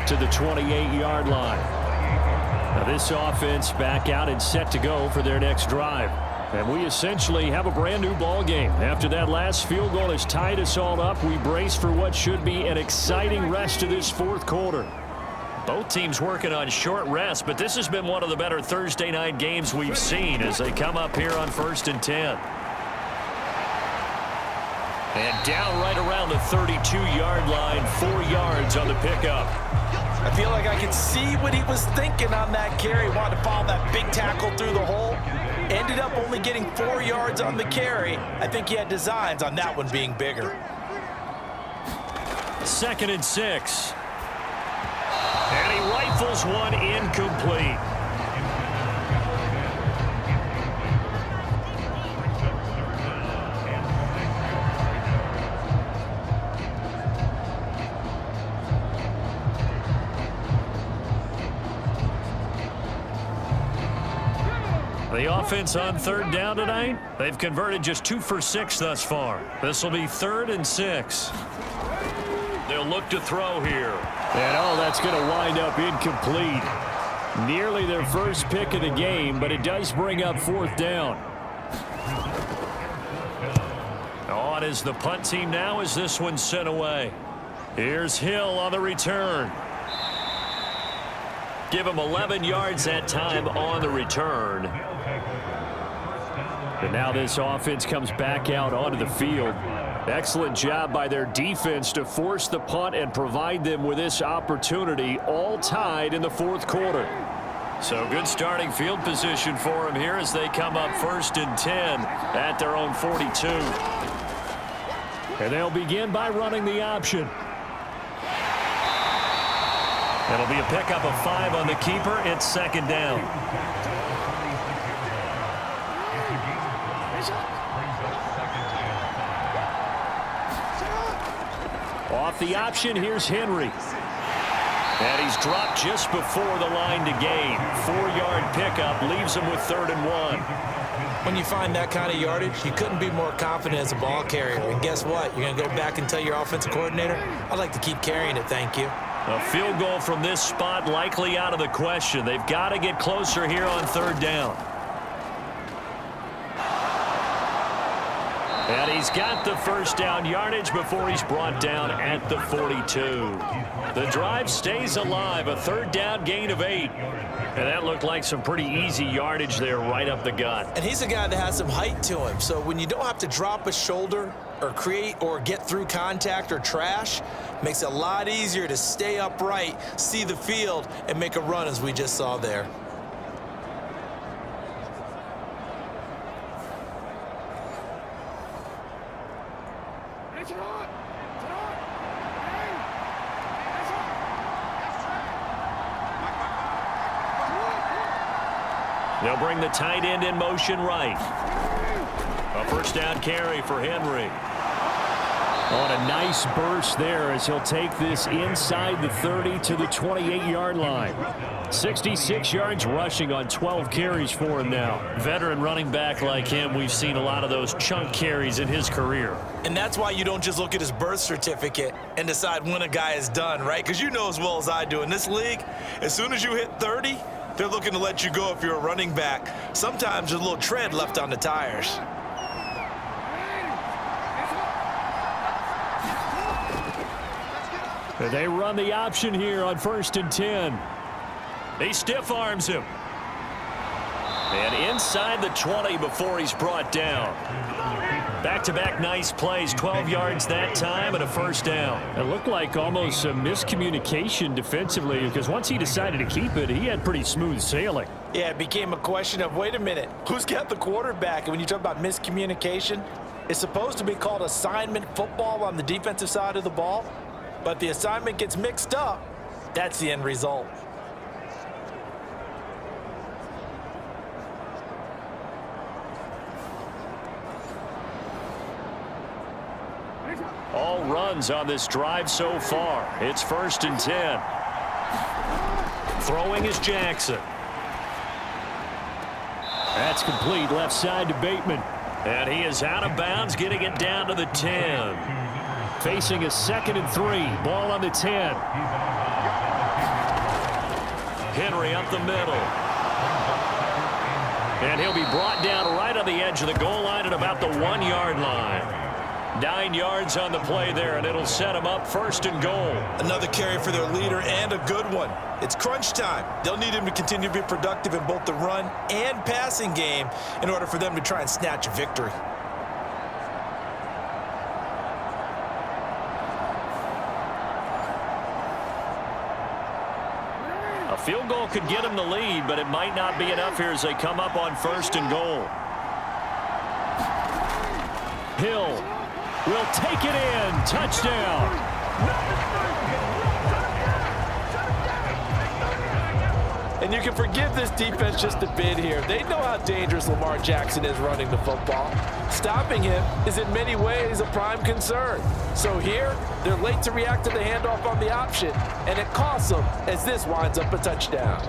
to the 28-yard line. Now this offense back out and set to go for their next drive. And we essentially have a brand new ball game. After that last field goal has tied us all up, we brace for what should be an exciting rest of this fourth quarter. Both teams working on short rest, but this has been one of the better Thursday night games we've seen as they come up here on 1st and 10. And down right around the 32-yard line, 4 yards on the pickup. I feel like I could see what he was thinking on that carry. Wanted to follow that big tackle through the hole. Ended up only getting 4 yards on the carry. I think he had designs on that one being bigger. 2nd and 6. And he rifles one incomplete. The offense on 3rd down tonight, they've converted just 2 for 6 thus far. This will be 3rd and 6. They'll look to throw here. And that's going to wind up incomplete. Nearly their first pick of the game, but it does bring up 4th down. On is the punt team now as this one's sent away. Here's Hill on the return. Give him 11 yards that time on the return. And now this offense comes back out onto the field. Excellent job by their defense to force the punt and provide them with this opportunity, all tied in the 4th quarter. So good starting field position for them here as they come up 1st and 10 at their own 42. And they'll begin by running the option. It'll be a pickup of 5 on the keeper. It's 2nd down. Off the option, here's Henry. And he's dropped just before the line to gain. 4-yard pickup leaves him with 3rd and 1. When you find that kind of yardage, you couldn't be more confident as a ball carrier. And guess what? You're going to go back and tell your offensive coordinator, I'd like to keep carrying it, thank you. A field goal from this spot likely out of the question. They've got to get closer here on 3rd down. And he's got the 1st down yardage before he's brought down at the 42. The drive stays alive, a 3rd down gain of 8. And that looked like some pretty easy yardage there right up the gut. And he's a guy that has some height to him, so when you don't have to drop a shoulder or create or get through contact or trash, makes it a lot easier to stay upright, see the field, and make a run as we just saw there. They'll bring the tight end in motion right. A 1st down carry for Henry. On a nice burst there as he'll take this inside the 30 to the 28-yard line. 66 yards rushing on 12 carries for him now. Veteran running back like him, we've seen a lot of those chunk carries in his career. And that's why you don't just look at his birth certificate and decide when a guy is done, right? Because you know as well as I do, in this league, as soon as you hit 30, they're looking to let you go if you're a running back. Sometimes there's a little tread left on the tires. They run the option here on 1st and 10. He stiff arms him. And inside the 20 before he's brought down. Back-to-back nice plays, 12 yards that time and a 1st down. It looked like almost a miscommunication defensively because once he decided to keep it, he had pretty smooth sailing. Yeah, it became a question of, wait a minute, who's got the quarterback? And when you talk about miscommunication, it's supposed to be called assignment football on the defensive side of the ball, but the assignment gets mixed up. That's the end result. All runs on this drive so far. It's 1st and 10. Throwing is Jackson. That's complete left side to Bateman. And he is out of bounds, getting it down to the 10. Facing a 2nd and 3. Ball on the 10. Henry up the middle. And he'll be brought down right on the edge of the goal line at about the 1-yard line. 9 yards on the play there, and it'll set him up 1st and goal. Another carry for their leader, and a good one. It's crunch time. They'll need him to continue to be productive in both the run and passing game in order for them to try and snatch a victory. A field goal could get him the lead, but it might not be enough here as they come up on 1st and goal. Hill will take it in. Touchdown. And you can forgive this defense just a bit here. They know how dangerous Lamar Jackson is running the football. Stopping him is in many ways a prime concern. So here, they're late to react to the handoff on the option, and it costs them as this winds up a touchdown.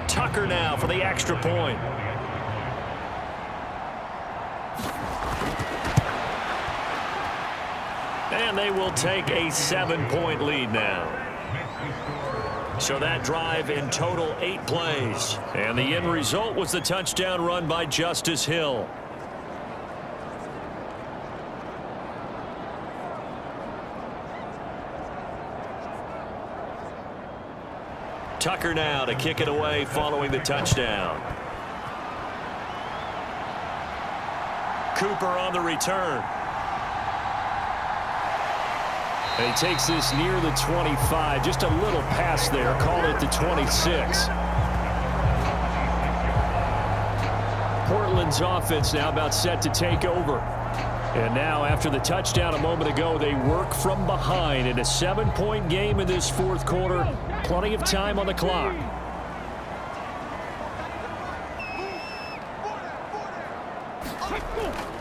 Tucker now for the extra point. And they will take a 7-point lead now. So that drive in total 8 plays. And the end result was the touchdown run by Justice Hill. Tucker now to kick it away following the touchdown. Cooper on the return. And he takes this near the 25. Just a little pass there. Call it the 26. Portland's offense now about set to take over. And now after the touchdown a moment ago, they work from behind in a 7-point game in this 4th quarter. Plenty of time on the clock.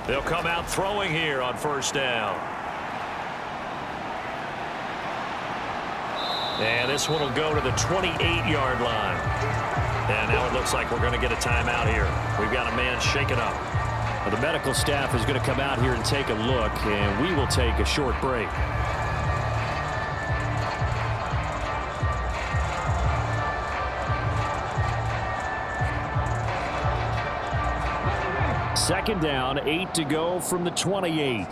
They'll come out throwing here on 1st down. And this one will go to the 28-yard line. And now it looks like we're going to get a timeout here. We've got a man shaken up. Well, the medical staff is going to come out here and take a look, and we will take a short break. Second down, 8 to go from the 28.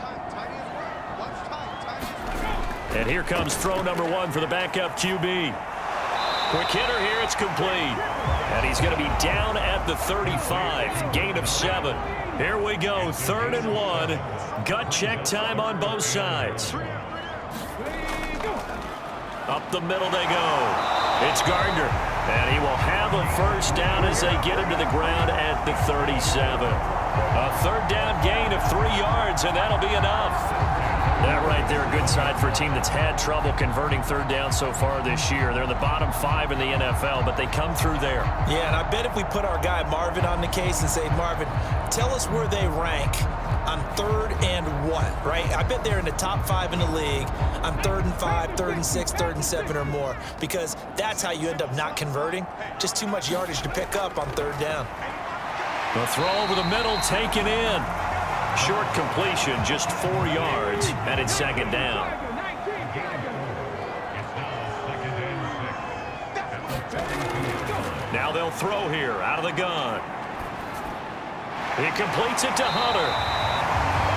And here comes throw number 1 for the backup QB. Quick hitter here, it's complete. And he's going to be down at the 35, gain of 7. Here we go, 3rd and 1. Gut check time on both sides. Up the middle they go. It's Gardner. And he will have a 1st down as they get him to the ground at the 37. A 3rd down gain of 3 yards, and that'll be enough. That right there, a good side for a team that's had trouble converting 3rd down so far this year. They're in the bottom 5 in the NFL, but they come through there. Yeah, and I bet if we put our guy Marvin on the case and say, Marvin, tell us where they rank on 3rd and 1, right? I bet they're in the top 5 in the league on 3rd and 5, 3rd and 6, 3rd and 7 or more, because that's how you end up not converting. Just too much yardage to pick up on 3rd down. The throw over the middle, taken in. Short completion, just 4 yards, and it's 2nd down. Now they'll throw here out of the gun. He completes it to Hunter.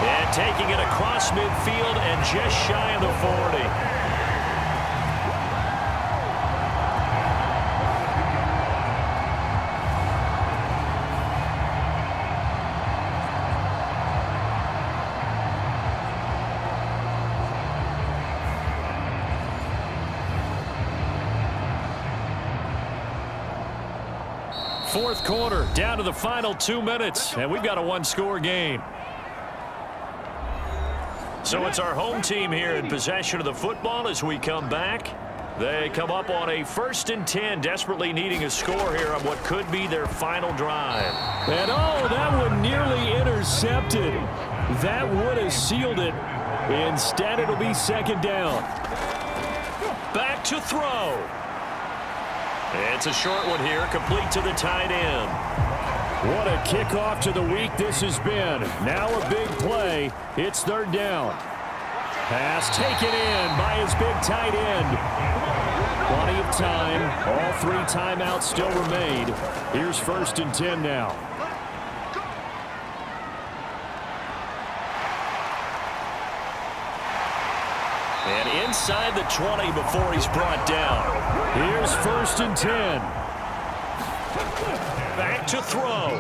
And taking it across midfield and just shy of the 40. Fourth quarter, down to the final 2 minutes, and we've got a 1-score game. So it's our home team here in possession of the football as we come back. They come up on a 1st and 10, desperately needing a score here on what could be their final drive. And oh, that one nearly intercepted. That would have sealed it. Instead, it'll be 2nd down. Back to throw. It's a short one here, complete to the tight end. What a kickoff to the week this has been. Now a big play. It's third down. Pass taken in by his big tight end. Plenty of time. All 3 timeouts still remain. Here's 1st and 10 now. And inside the 20 before he's brought down. Here's 1st and 10. Back to throw.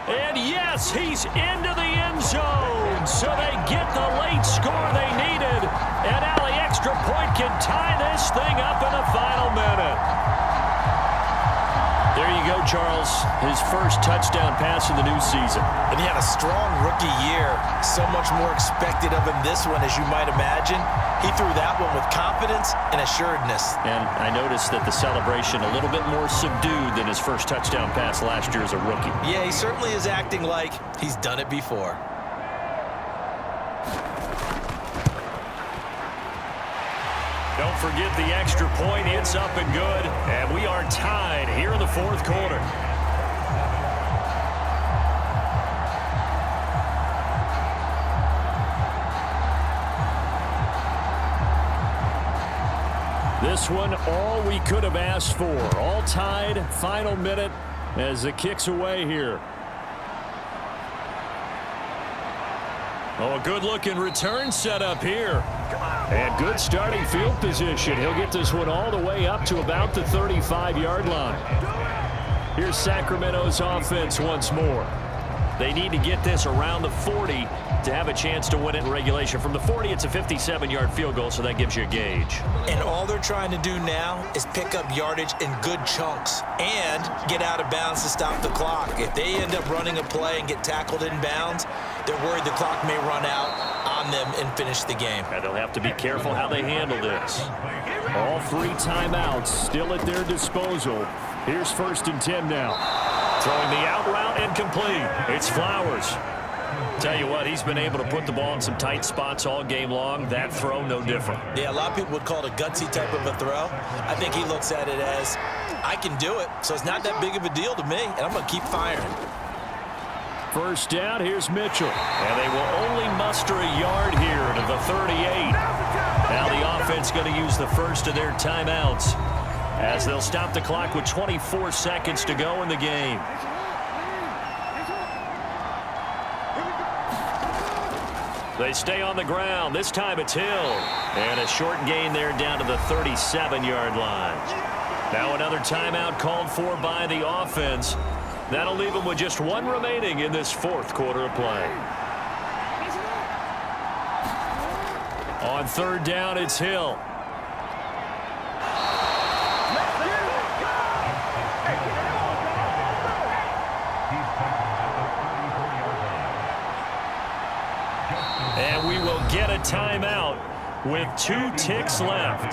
And yes, he's into the end zone. So they get the late score they needed. And now the extra point can tie this thing up in the final minute. There you go, Charles. His first touchdown pass of the new season. And he had a strong rookie year. So much more expected of him this one, as you might imagine. He threw that one with confidence and assuredness. And I noticed that the celebration a little bit more subdued than his first touchdown pass last year as a rookie. Yeah, he certainly is acting like he's done it before. Don't forget the extra point. It's up and good. And we are tied here in the 4th quarter. This one, all we could have asked for. All tied, final minute as the kick's away here. Oh, a good-looking return set up here. And good starting field position. He'll get this one all the way up to about the 35-yard line. Here's Sacramento's offense once more. They need to get this around the 40 to have a chance to win it in regulation. From the 40, it's a 57-yard field goal, so that gives you a gauge. And all they're trying to do now is pick up yardage in good chunks and get out of bounds to stop the clock. If they end up running a play and get tackled in bounds, they're worried the clock may run out on them and finish the game. And they'll have to be careful how they handle this. All 3 timeouts still at their disposal. Here's 1st and 10 now. Throwing the out route incomplete. It's Flowers. Tell you what, he's been able to put the ball in some tight spots all game long. That throw, no different. Yeah, a lot of people would call it a gutsy type of a throw. I think he looks at it as, I can do it, so it's not that big of a deal to me, and I'm going to keep firing. 1st down, here's Mitchell. And they will only muster a yard here to the 38. Now the offense going to use the first of their timeouts as they'll stop the clock with 24 seconds to go in the game. They stay on the ground. This time it's Hill. And a short gain there down to the 37-yard line. Now another timeout called for by the offense. That'll leave them with just 1 remaining in this 4th quarter of play. On 3rd down, it's Hill. And we will get a timeout with 2 ticks left.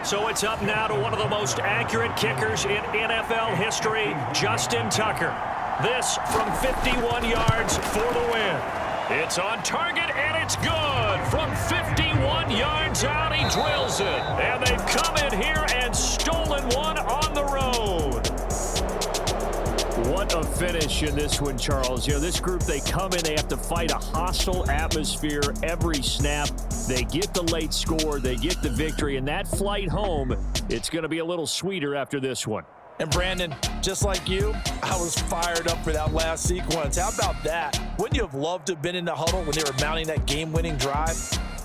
So it's up now to one of the most accurate kickers in NFL history, Justin Tucker. This from 51 yards for the win. It's on target, and it's good. From 51 yards out, he drills it. And they've come in here and stolen one on the road. What a finish in this one, Charles. You know, this group, they come in, they have to fight a hostile atmosphere every snap. They get the late score, they get the victory, and that flight home, it's going to be a little sweeter after this one. And Brandon, just like you, I was fired up for that last sequence. How about that? Wouldn't you have loved to have been in the huddle when they were mounting that game-winning drive?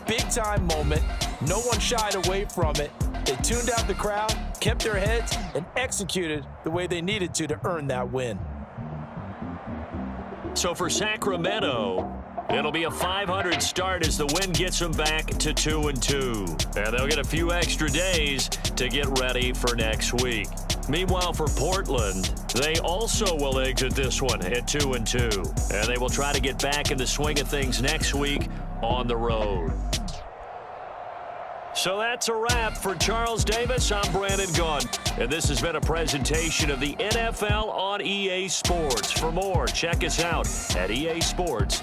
Big-time moment. No one shied away from it. They tuned out the crowd, kept their heads, and executed the way they needed to earn that win. So for Sacramento, it'll be a 500 start as the win gets them back to 2-2. And they'll get a few extra days to get ready for next week. Meanwhile, for Portland, they also will exit this one at 2-2. And they will try to get back in the swing of things next week on the road. So that's a wrap for Charles Davis. I'm Brandon Gunn. And this has been a presentation of the NFL on EA Sports. For more, check us out at EA Sports.